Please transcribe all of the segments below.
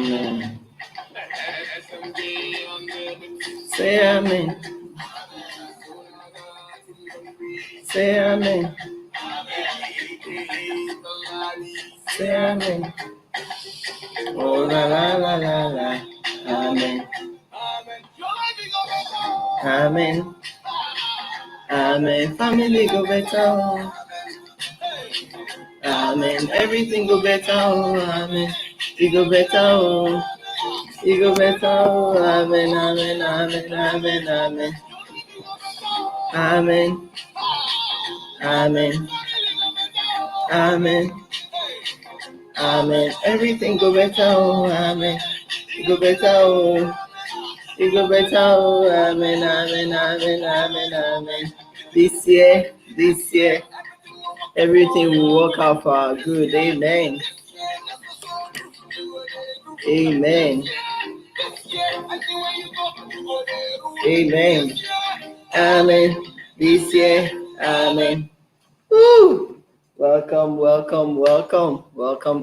Amen. Say amen. Say amen. Say amen. Oh la la la la la. Amen. Amen. Amen. Family go better. Amen. Everything go better. Amen. It go better. It go better. Amen. Amen. Amen. Amen. Amen. Amen. Amen. Amen. Amen. Everything go better. Amen. It go better. It go better. Amen. Amen. Amen. Amen. Amen. This year, everything will work out for our good. Amen. Amen. Amen. Amen. This year, amen. Woo! Welcome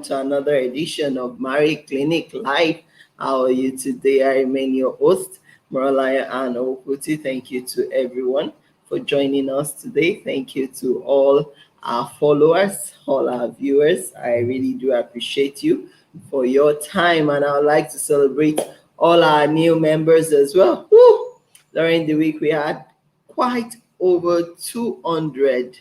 to another edition of Marriae Clinic Live. How are you today? I remain your host, Marriae and Okuti. Thank you to everyone for joining us today. Thank you to all our followers, all our viewers. I really do appreciate you for your time, and I would like to celebrate all our new members as well. Woo! During the week, we had quite over 200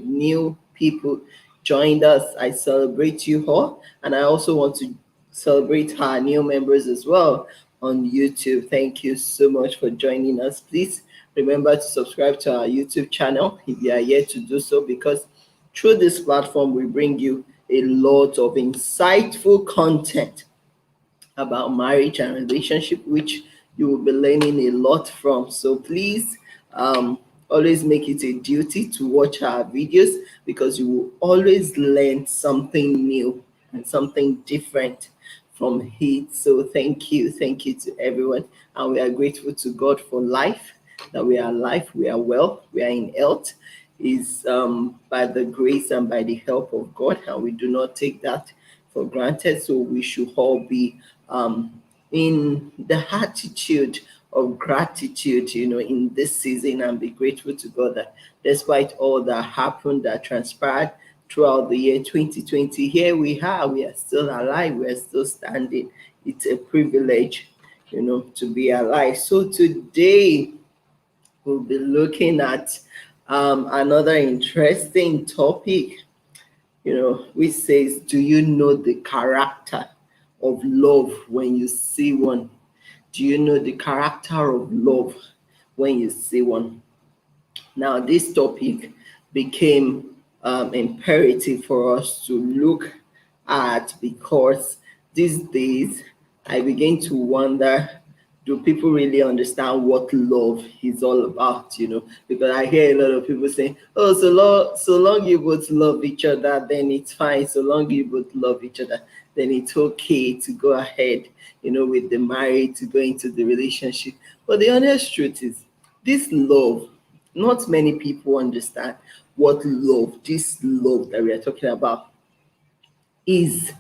new people joined us. I celebrate you all, and I also want to celebrate our new members as well on YouTube. Thank you so much for joining us. Please remember to subscribe to our YouTube channel if you are yet to do so, because through this platform we bring you a lot of insightful content about marriage and relationship, which you will be learning a lot from. So please always make it a duty to watch our videos, because you will always learn something new and something different from it. So thank you to everyone, and we are grateful to God for life, that we are alive, we are well, we are in health. Is by the grace and by the help of God, and we do not take that for granted. So we should all be in the attitude of gratitude, in this season, and be grateful to God that despite all that happened, that transpired throughout the year 2020, here we are still alive, we are still standing. It's a privilege, to be alive. So today we'll be looking at another interesting topic, which says, do you know the character of love when you see one? Do you know the character of love when you see one? Now, this topic became imperative for us to look at, because these days I begin to wonder, do people really understand what love is all about? Because I hear a lot of people saying, oh, so long you both love each other, then it's fine. So long you both love each other, then it's okay to go ahead, with the marriage, to go into the relationship. But the honest truth is, this love, not many people understand what this love that we are talking about is.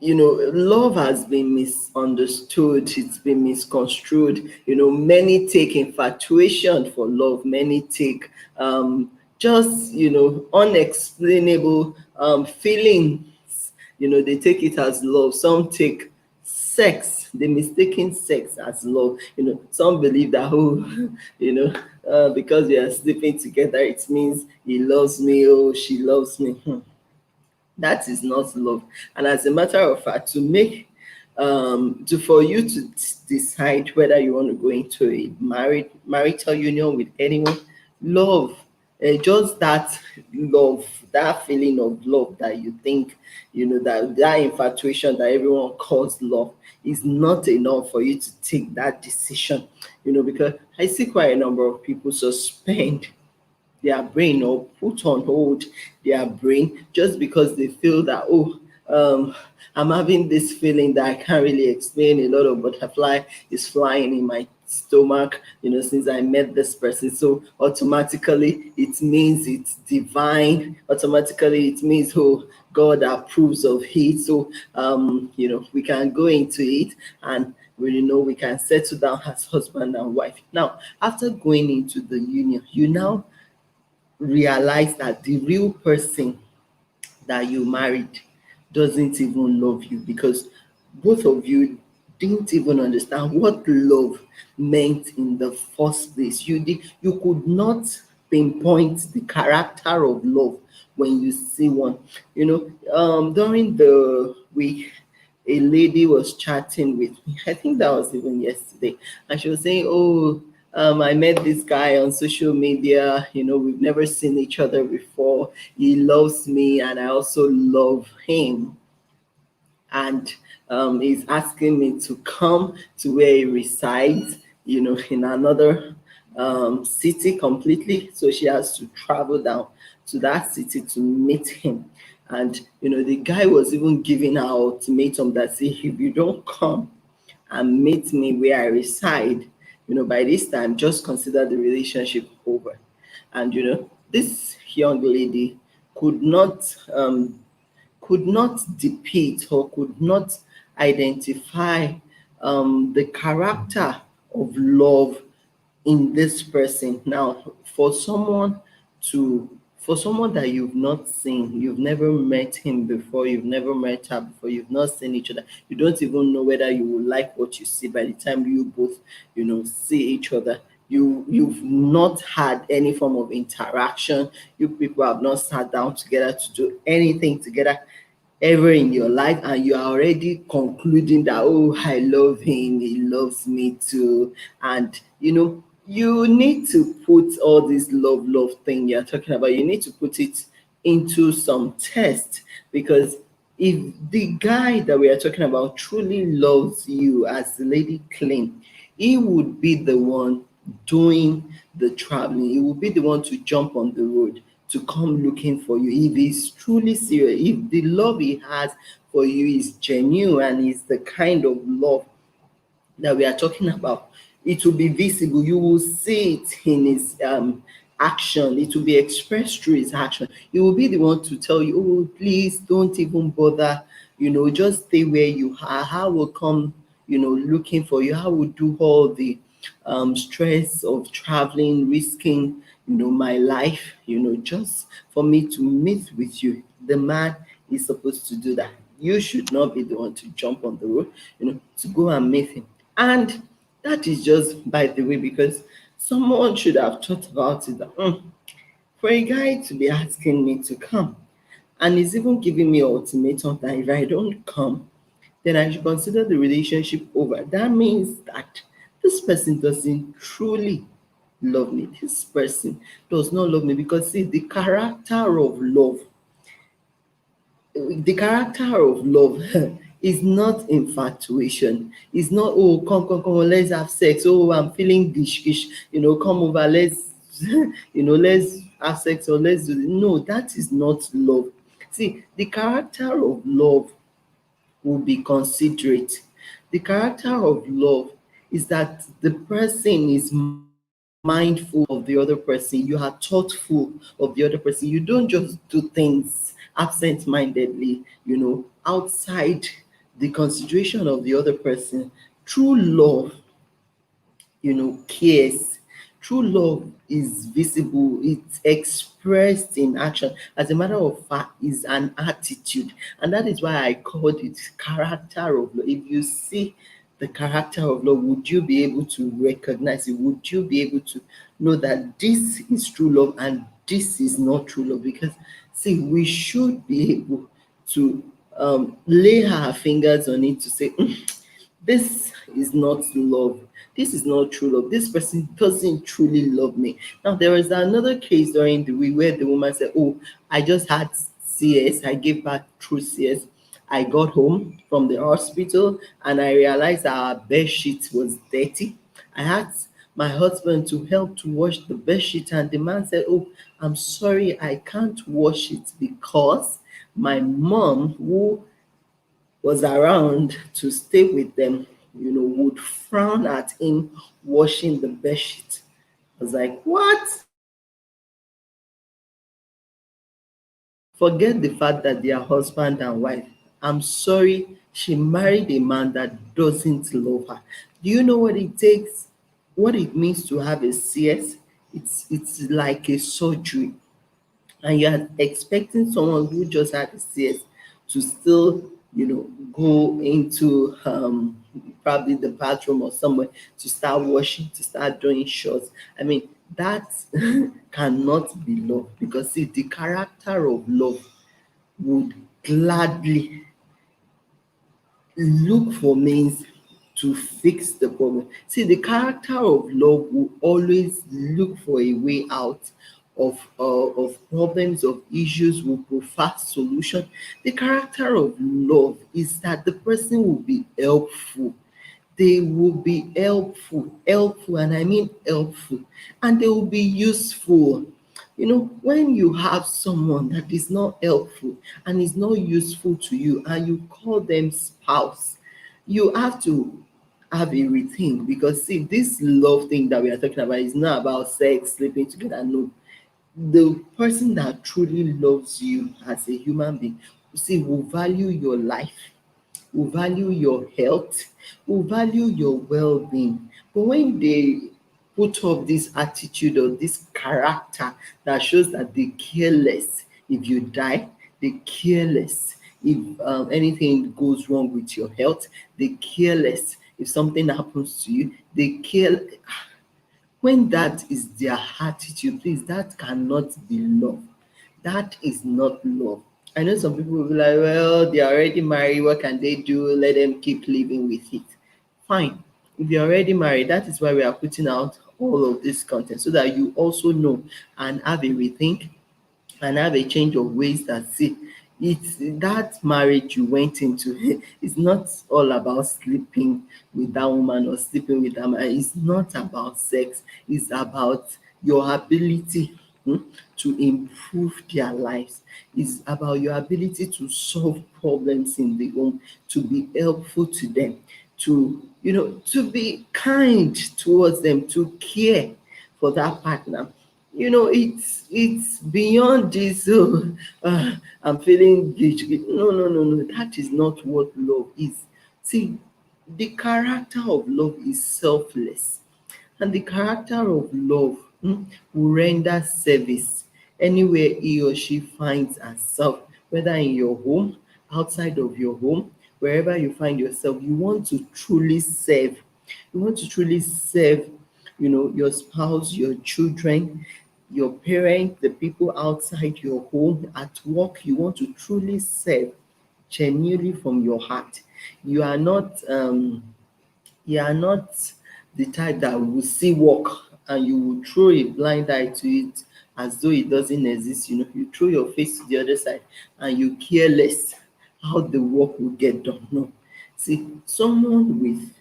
Love has been misunderstood, it's been misconstrued. Many take infatuation for love, many take just unexplainable feelings, they take it as love. Some take sex, they mistaken sex as love. Some believe that because we are sleeping together, it means he loves me, or she loves me. That is not love. And as a matter of fact, for you to decide whether you want to go into a marital union with anyone, love, just that love, that feeling of love that you think, that infatuation that everyone calls love, is not enough for you to take that decision. Because I see quite a number of people suspend their brain, or put on hold their brain, just because they feel that, I'm having this feeling that I can't really explain. A lot of butterfly is flying in my stomach, since I met this person. So automatically it means it's divine. Automatically it means, oh, God approves of it. So we can go into it, and we can settle down as husband and wife. Now, after going into the union, you now realize that the real person that you married doesn't even love you, because both of you didn't even understand what love meant in the first place. You could not pinpoint the character of love when you see one. During the week, a lady was chatting with me. I think that was even yesterday. And she was saying, oh, I met this guy on social media. We've never seen each other before. He loves me, and I also love him. And he's asking me to come to where he resides, in another city completely. So she has to travel down to that city to meet him. And the guy was even giving her ultimatum that, see, if you don't come and meet me where I reside, by this time, just consider the relationship over. And this young lady could not depict or could not identify the character of love in this person. Now, to for someone that you've not seen, you've never met him before, you've never met her before, you've not seen each other, you don't even know whether you will like what you see by the time you both, see each other. You've not had any form of interaction. You people have not sat down together to do anything together ever in your life, and you are already concluding that, oh, I love him, he loves me too. And you need to put all this love thing you're talking about, you need to put it into some test. Because if the guy that we are talking about truly loves you, as the lady claimed, he would be the one doing the traveling. He will be the one to jump on the road to come looking for you. If he's truly serious, if the love he has for you is genuine and is the kind of love that we are talking about, it will be visible. You will see it in his action. It will be expressed through his action. He will be the one to tell you, oh, please don't even bother, just stay where you are. I will come, looking for you. I will do all the stress of traveling, risking, my life, just for me to meet with you. The man is supposed to do that. You should not be the one to jump on the road, to go and meet him. And that is just by the way, because someone should have thought about it that, for a guy to be asking me to come, and he's even giving me an ultimatum that if I don't come, then I should consider the relationship over. That means that this person doesn't truly love me. This person does not love me, because see, the character of love is not infatuation. It's not, oh, come, let's have sex. Oh, I'm feeling gish, come over, let's, let's have sex, or let's do this. No, that is not love. See, the character of love will be considerate. The character of love is that the person is mindful of the other person. You are thoughtful of the other person. You don't just do things absent-mindedly, outside the consideration of the other person. True love, cares. True love is visible, it's expressed in action. As a matter of fact, is an attitude. And that is why I called it character of love. If you see the character of love, would you be able to recognize it? Would you be able to know that this is true love and this is not true love? Because, see, we should be able to lay our fingers on it to say, this is not love. This is not true love. This person doesn't truly love me. Now, there was another case during the week where the woman said, oh, I just had CS. I gave birth through CS. I got home from the hospital and I realized our bed sheet was dirty. I asked my husband to help to wash the bed sheet, and the man said, oh, I'm sorry, I can't wash it because my mom, who was around to stay with them, would frown at him washing the bedsheet. I was like, what? Forget the fact that they are husband and wife. I'm sorry, she married a man that doesn't love her. Do you know what it takes? What it means to have a CS? It's like a surgery, and you're expecting someone who just had a CS to still, go into probably the bathroom or somewhere to start washing, to start doing chores. I mean, that cannot be love, because see, the character of love would gladly look for means to fix the problem. See, the character of love will always look for a way out of problems, of issues, will prefer solution. The character of love is that the person will be helpful. They will be helpful, and I mean helpful, and they will be useful. When you have someone that is not helpful and is not useful to you, and you call them spouse, you have to have a rethink, because see, this love thing that we are talking about is not about sex, sleeping together. No, the person that truly loves you as a human being, see, will value your life, will value your health, will value your well-being. But when they put up this attitude or this character that shows that they care less if you die, they care less if anything goes wrong with your health, they care less if something happens to you, they care. When that is their attitude, please, that cannot be love. That is not love. I know some people will be like, well, they are already married. What can they do? Let them keep living with it. Fine. If you're already married, that is why we are putting out all of this content, so that you also know and have a rethink and have a change of ways, that see, it's that marriage you went into. It's not all about sleeping with that woman or sleeping with that man. It's not about sex. It's about your ability, to improve their lives. It's about your ability to solve problems in the home, to be helpful to them, to be kind towards them, to care for that partner. It's beyond this. Oh, I'm feeling guilt. No, no, no, no. That is not what love is. See, the character of love is selfless, and the character of love, will render service anywhere he or she finds herself, whether in your home, outside of your home, wherever you find yourself. You want to truly serve. You want to truly serve, your spouse, your children, your parents, the people outside your home, at work. You want to truly serve genuinely from your heart. You are not you are not the type that will see work and you will throw a blind eye to it as though it doesn't exist. You throw your face to the other side and you care less how the work will get done. No. See, someone with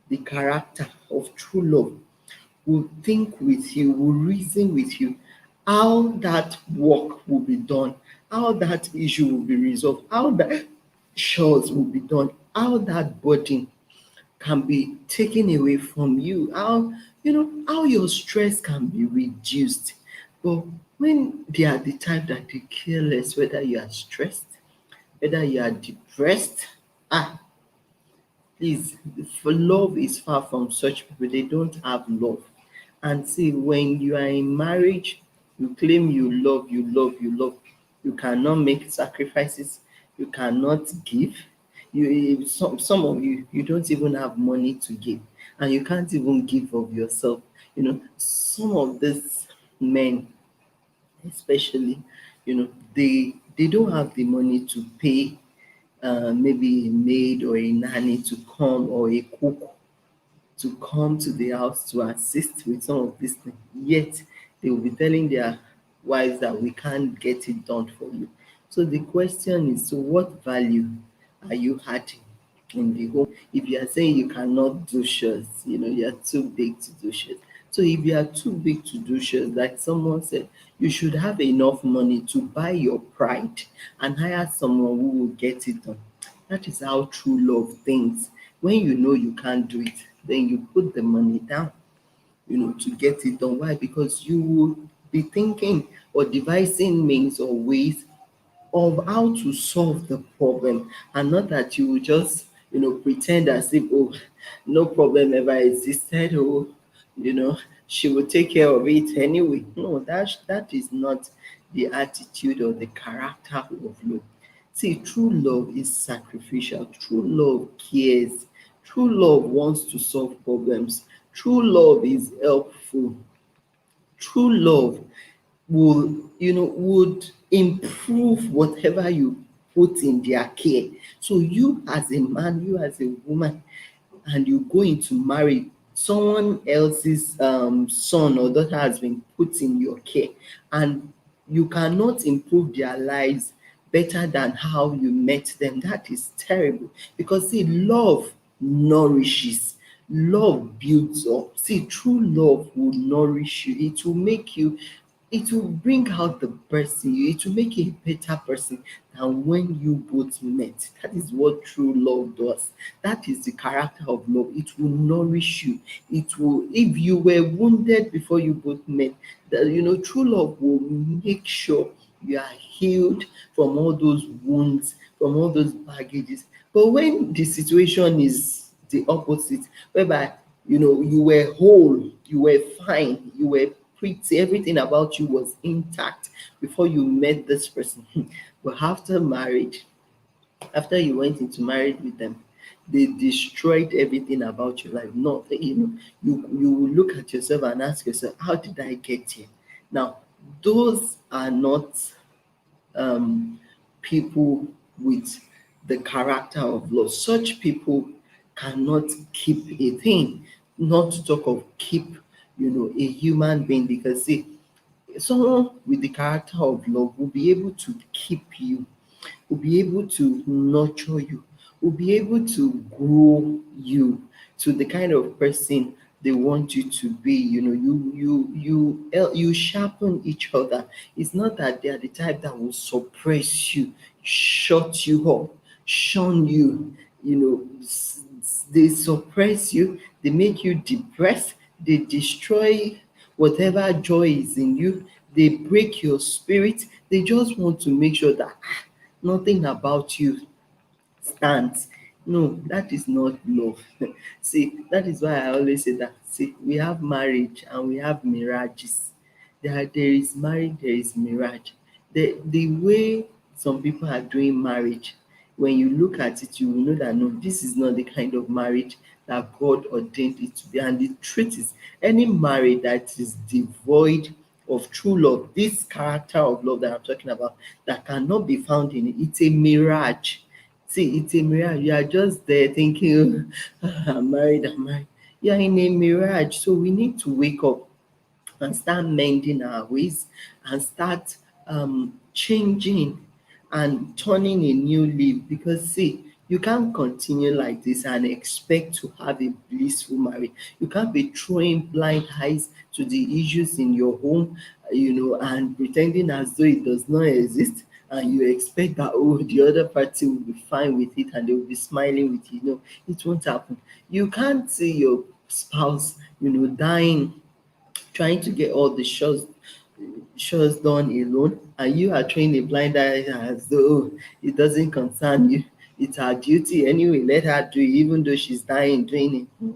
the character of true love will think with you, will reason with you how that work will be done, how that issue will be resolved, how that chores will be done, how that burden can be taken away from you, how your stress can be reduced. But when they are the type that they care less whether you are stressed, whether you are depressed, ah, please, for love is far from such people. They don't have love. And see, when you are in marriage, you claim you love, you love, you love. You cannot make sacrifices. You cannot give. Some of you, you don't even have money to give, and you can't even give of yourself. Some of these men, especially, they don't have the money to pay maybe a maid or a nanny to come, or a cook to come to the house to assist with some of these things. Yet they will be telling their wives that we can't get it done for you. So the question is, so what value are you adding in the home? If you are saying you cannot do chores, you are too big to do chores. So if you are too big to do chores, like someone said, you should have enough money to buy your pride and hire someone who will get it done. That is how true love thinks. When you know you can't do it, then you put the money down, to get it done. Why? Because you will be thinking or devising means or ways of how to solve the problem, and not that you will just pretend as if, oh, no problem ever existed, oh, you know she will take care of it anyway. No, that is not the attitude or the character of love. See, true love is sacrificial. True love cares. True love wants to solve problems. True love is helpful. True love would improve whatever you put in their care. So you as a man, you as a woman, and you go into marry, someone else's son or daughter has been put in your care, and you cannot improve their lives better than how you met them. That is terrible, because see, love nourishes. Love builds up. See, true love will nourish you. It will make you, it will bring out the best in you. It will make you a better person than when you both met. That is what true love does. That is the character of love. It will nourish you. It will, if you were wounded before you both met, true love will make sure you are healed from all those wounds, from all those baggages. But when the situation is the opposite, whereby you were whole, you were fine, you were pretty, everything about you was intact before you met this person. But after marriage, after you went into marriage with them, they destroyed everything about your life. Not, you will look at yourself and ask yourself, how did I get here? Now, those are not um, people with the character of love. Such people cannot keep a thing, not to talk of keep, a human being. Because see, someone with the character of love will be able to keep you, will be able to nurture you, will be able to grow you to the kind of person they want you to be. You sharpen each other. It's not that they are the type that will suppress you, shut you up, shun you. They suppress you, they make you depressed, they destroy whatever joy is in you, they break your spirit. They just want to make sure that nothing about you stands. No, that is not love. See, that is why I always say that. See, we have marriage and we have mirages. There is marriage, there is mirage. The way some people are doing marriage, when you look at it, you will know that no, this is not the kind of marriage that God ordained it to be. And the truth is, any marriage that is devoid of true love, this character of love that I'm talking about, that cannot be found in it, it's a mirage. See, it's a mirage. You are just there thinking, "Oh, I'm married, I'm married." You are in a mirage. So we need to wake up and start mending our ways, and start changing and turning a new leaf. Because see, you can't continue like this and expect to have a blissful marriage. You can't be throwing blind eyes to the issues in your home, and pretending as though it does not exist, and you expect that, oh, the other party will be fine with it and they will be smiling with you. No, it won't happen. You can't see your spouse dying, trying to get all the chores done alone, and you are throwing a blind eye as though it doesn't concern you. It's her duty anyway. Let her do it, even though she's dying doing it.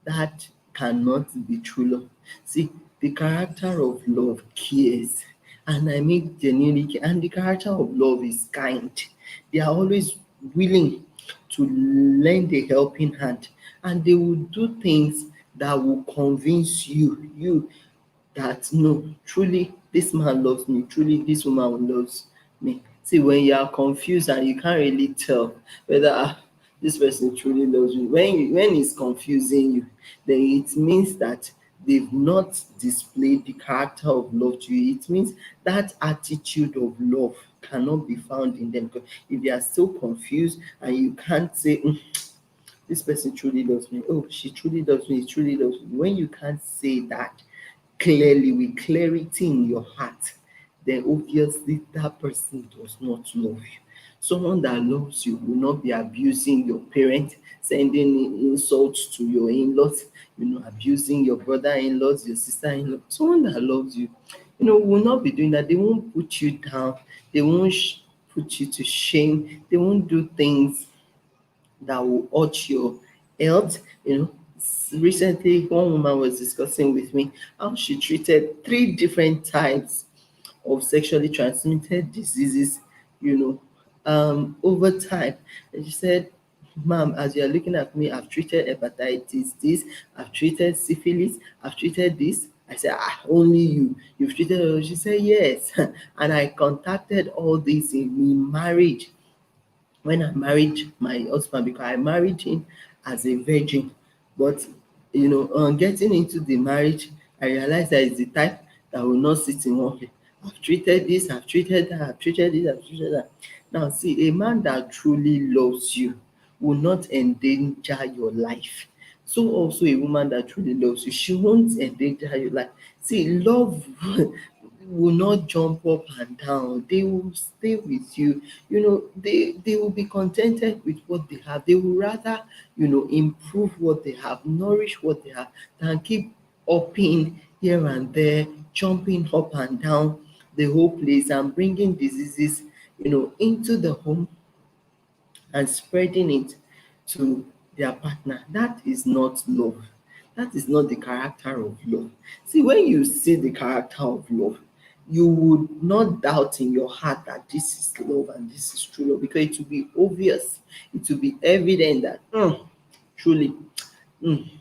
That cannot be true love. See, the character of love cares, and I mean genuinely care. And the character of love is kind. They are always willing to lend a helping hand, and they will do things that will convince you that no, truly this man loves me, truly this woman loves me. See, when you are confused and you can't really tell whether this person truly loves you, when it's confusing you, then it means that they've not displayed the character of love to you. It means that attitude of love cannot be found in them. Because if they are still confused and you can't say, this person truly loves me, oh, she truly loves me, he truly loves me. When you can't say that clearly, with clarity in your heart, then obviously that person does not love you. Someone that loves you will not be abusing your parent, sending insults to your in-laws, abusing your brother-in-laws, your sister-in-law. Someone that loves you, will not be doing that. They won't put you down. They won't put you to shame. They won't do things that will hurt your health. Recently, one woman was discussing with me how she treated three different types of sexually transmitted diseases, over time. And she said, Ma'am, as you're looking at me, I've treated hepatitis this, I've treated syphilis, I've treated this. I said, only you. You've treated it. She said, yes. And I contacted all this in marriage when I married my husband, because I married him as a virgin. But on getting into the marriage, I realized that it's the type that will not sit in one place. I've treated this, I've treated that, I've treated this, I've treated that. Now, see, a man that truly loves you will not endanger your life. So also a woman that truly loves you, she won't endanger your life. See, love will not jump up and down. They will stay with you. They will be contented with what they have. They will rather, improve what they have, nourish what they have, than keep upping here and there, jumping up and down the whole place and bringing diseases, into the home and spreading it to their partner. That is not love. That is not the character of love. See, when you see the character of love, you would not doubt in your heart that this is love and this is true love, because it will be obvious, it will be evident that truly,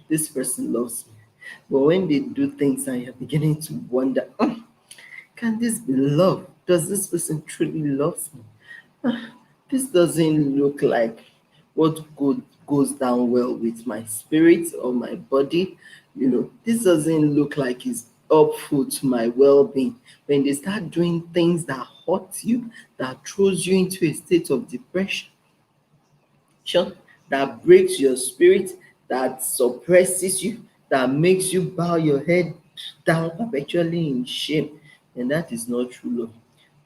this person loves me. But when they do things and you're beginning to wonder, can this be love? Does this person truly loves me? This doesn't look like what goes down well with my spirit or my body. This doesn't look like it's helpful to my well-being. When they start doing things that hurt you, that throws you into a state of depression, that breaks your spirit, that suppresses you, that makes you bow your head down perpetually in shame, and that is not true love.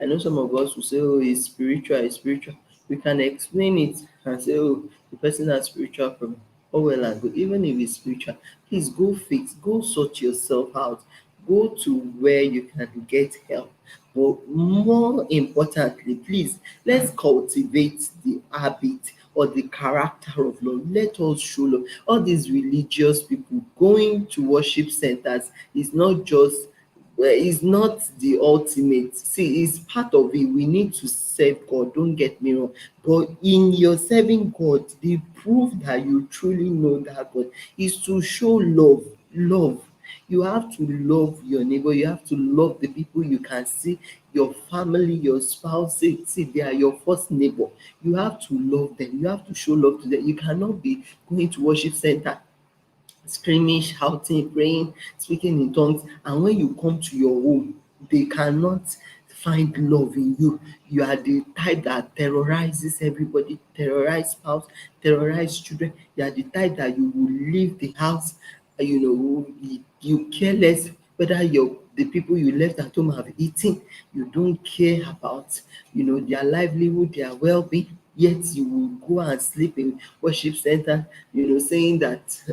I know some of us will say, oh, it's spiritual, it's spiritual. We can explain it and say, oh, the person has spiritual problem. Oh, well and good. Even if it's spiritual, please go fix, go sort yourself out, go to where you can get help. But more importantly, please, let's cultivate the habit or the character of love. Let us show love. All these religious people going to worship centers is not just, well, it's not the ultimate. See, it's part of it. We need to serve God, don't get me wrong. But in your serving God, the proof that you truly know that God is to show love. Love. You have to love your neighbor. You have to love the people you can see, your family, your spouse. See, they are your first neighbor. You have to love them. You have to show love to them. You cannot be going to worship center screaming, shouting, praying, speaking in tongues, and when you come to your home, they cannot find love in you. You are the type that terrorizes everybody, terrorize spouse, terrorize children. You are the type that you will leave the house, you care less whether the people you left at home have eaten. You don't care about their livelihood, their well-being, yet you will go and sleep in worship center, saying that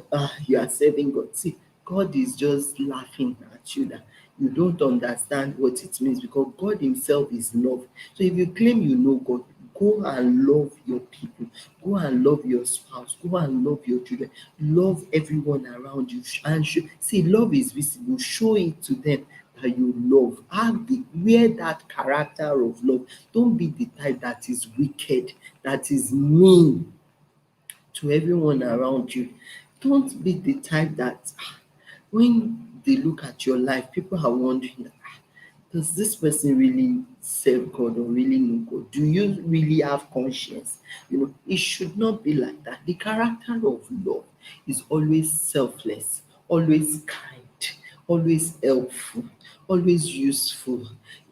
you are serving God. See, God is just laughing at you that you don't understand what it means, because God himself is love. So if you claim you know God, go and love your people, go and love your spouse, go and love your children, love everyone around you, and see, love is visible. Show it to them that you love. Wear that character of love. Don't be the type that is wicked, that is mean to everyone around you. Don't be the type that when they look at your life, people are wondering, does this person really serve God or really know God? Do you really have conscience? It should not be like that. The character of love is always selfless, always kind, always helpful, always useful.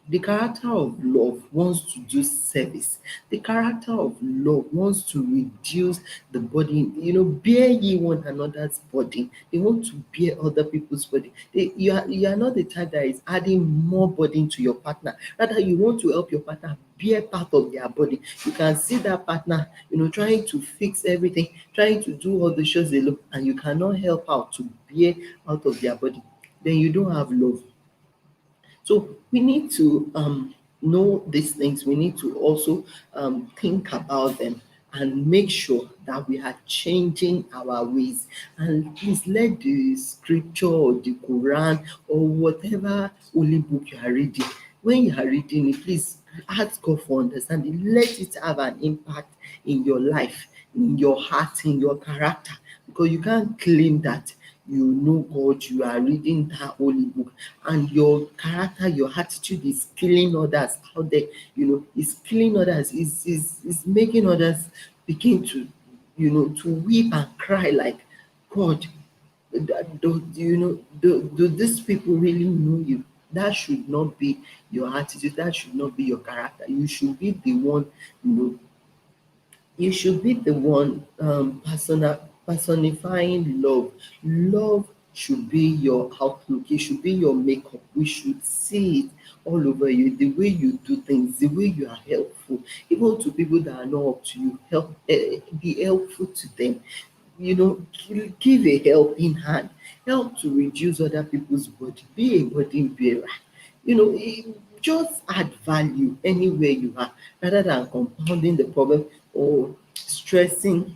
The character of love wants to do service. The character of love wants to reduce the burden, bear ye one another's burden. They want to bear other people's burden. You are not the type that is adding more burden to your partner. Rather, you want to help your partner bear part of their burden. You can see that partner, trying to fix everything, trying to do all the shows they love, and you cannot help out to bear out of their body. Then you don't have love. So we need to know these things. We need to also think about them and make sure that we are changing our ways. And please let the scripture or the Quran or whatever holy book you are reading, when you are reading it, please ask God for understanding. Let it have an impact in your life, in your heart, in your character, because you can't claim that you know God, you are reading that holy book, and your character, your attitude is killing others out there, is killing others, is making others begin to, to weep and cry like, God, do these people really know you? That should not be your attitude, that should not be your character. You should be the one, you know, you should be the one personifying love. Love should be your outlook. It should be your makeup. We should see it all over you. The way you do things, the way you are helpful, even to people that are not up to you. Be helpful to them. Give a helping hand. Help to reduce other people's burden. Be a burden bearer. Just add value anywhere you are, rather than compounding the problem or stressing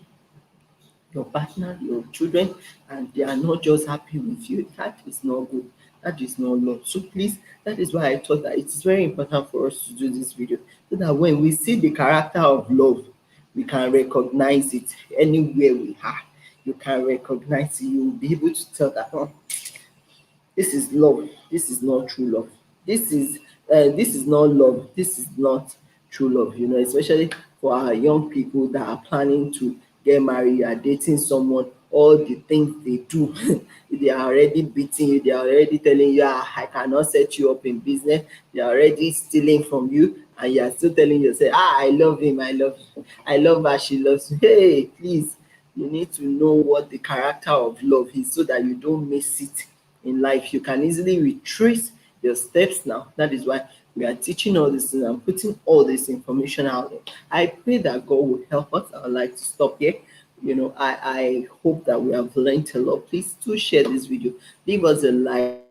your partner, your children, and they are not just happy with you. That is not good. That is not love. So please, that is why I thought that it is very important for us to do this video, so that when we see the character of love, we can recognize it anywhere we are. You can recognize it. You will be able to tell that, oh, this is love. This is not true love. This is not love. This is not true love. Especially for our young people that are planning to get married, you are dating someone, all the things they do, they are already beating you, they are already telling you, I cannot set you up in business, they are already stealing from you, and you are still telling yourself, I love him, I love him, I love her, she loves me. Hey, please, you need to know what the character of love is, so that you don't miss it in life. You can easily retrace your steps now. That is why we are teaching all these things and putting all this information out there. I pray that God will help us. I would like to stop here. I hope that we have learned a lot. Please do share this video. Leave us a like.